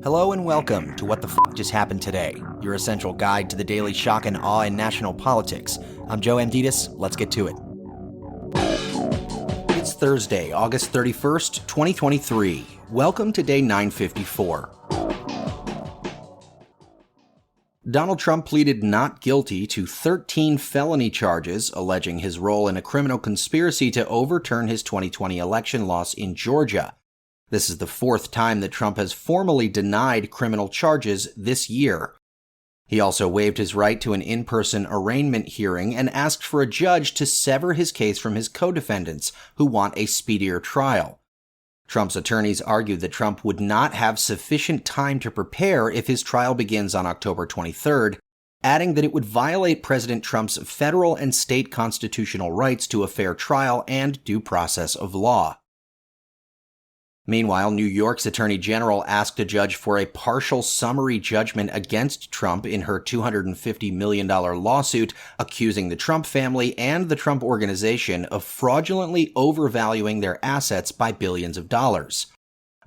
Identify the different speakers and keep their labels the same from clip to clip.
Speaker 1: Hello and welcome to What the F*** Just Happened Today, your essential guide to the daily shock and awe in national politics. I'm Joe Amditis. Let's get to it. It's Thursday, August 31st, 2023. Welcome to day 954. Donald Trump pleaded not guilty to 13 felony charges alleging his role in a criminal conspiracy to overturn his 2020 election loss in Georgia. This is the fourth time that Trump has formally denied criminal charges this year. He also waived his right to an in-person arraignment hearing and asked for a judge to sever his case from his co-defendants, who want a speedier trial. Trump's attorneys argued that Trump would not have sufficient time to prepare if his trial begins on October 23rd, adding that it would violate President Trump's federal and state constitutional rights to a fair trial and due process of law. Meanwhile, New York's Attorney General asked a judge for a partial summary judgment against Trump in her $250 million lawsuit, accusing the Trump family and the Trump Organization of fraudulently overvaluing their assets by billions of dollars.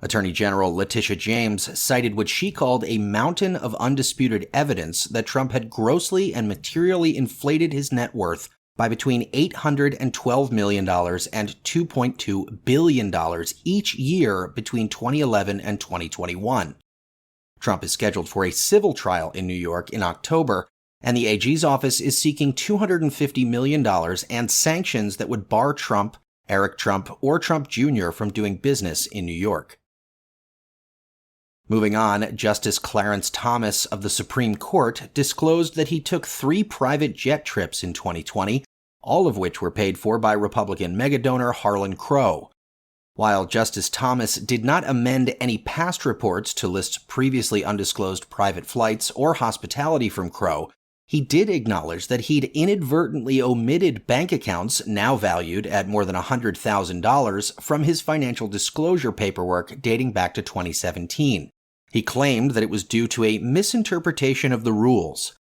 Speaker 1: Attorney General Letitia James cited what she called a mountain of undisputed evidence that Trump had grossly and materially inflated his net worth by between $812 million and $2.2 billion each year between 2011 and 2021. Trump is scheduled for a civil trial in New York in October, and the AG's office is seeking $250 million and sanctions that would bar Trump, Eric Trump, or Trump Jr. from doing business in New York. Moving on, Justice Clarence Thomas of the Supreme Court disclosed that he took 3 private jet trips in 2020, all of which were paid for by Republican megadonor Harlan Crow. While Justice Thomas did not amend any past reports to list previously undisclosed private flights or hospitality from Crow, he did acknowledge that he'd inadvertently omitted bank accounts now valued at more than $100,000 from his financial disclosure paperwork dating back to 2017. He claimed that it was due to a misinterpretation of the rules.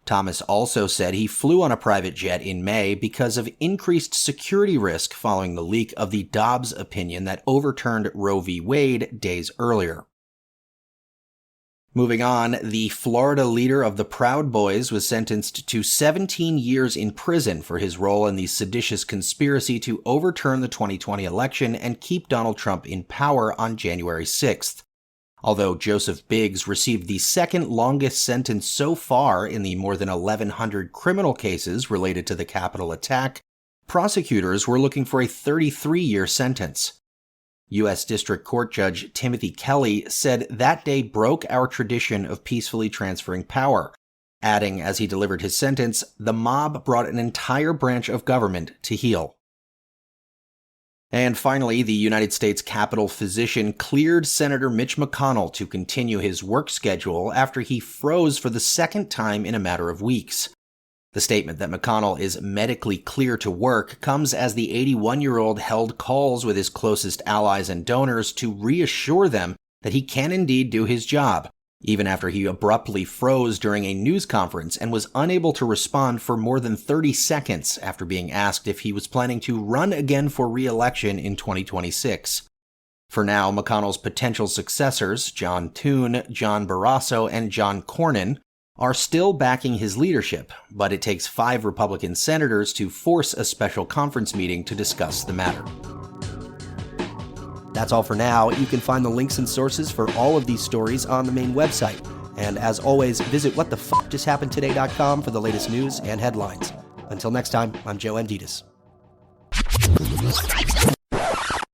Speaker 1: Thomas also said he flew on a private jet in May because of increased security risk following the leak of the Dobbs opinion that overturned Roe v. Wade days earlier. Moving on, the Florida leader of the Proud Boys was sentenced to 17 years in prison for his role in the seditious conspiracy to overturn the 2020 election and keep Donald Trump in power on January 6th. Although Joseph Biggs received the second longest sentence so far in the more than 1,100 criminal cases related to the Capitol attack, prosecutors were looking for a 33-year sentence. U.S. District Court Judge Timothy Kelly said that day broke our tradition of peacefully transferring power, adding as he delivered his sentence, the mob brought an entire branch of government to heel. And finally, the United States Capitol physician cleared Senator Mitch McConnell to continue his work schedule after he froze for the second time in a matter of weeks. The statement that McConnell is medically clear to work comes as the 81-year-old held calls with his closest allies and donors to reassure them that he can indeed do his job, even after he abruptly froze during a news conference and was unable to respond for more than 30 seconds after being asked if he was planning to run again for re-election in 2026. For now, McConnell's potential successors, John Thune, John Barrasso, and John Cornyn, are still backing his leadership, but it takes 5 Republican senators to force a special conference meeting to discuss the matter. That's all for now. You can find the links and sources for all of these stories on the main website. And as always, visit whatthefjusthappenedtoday.com for the latest news and headlines. Until next time, I'm Joe Amditis.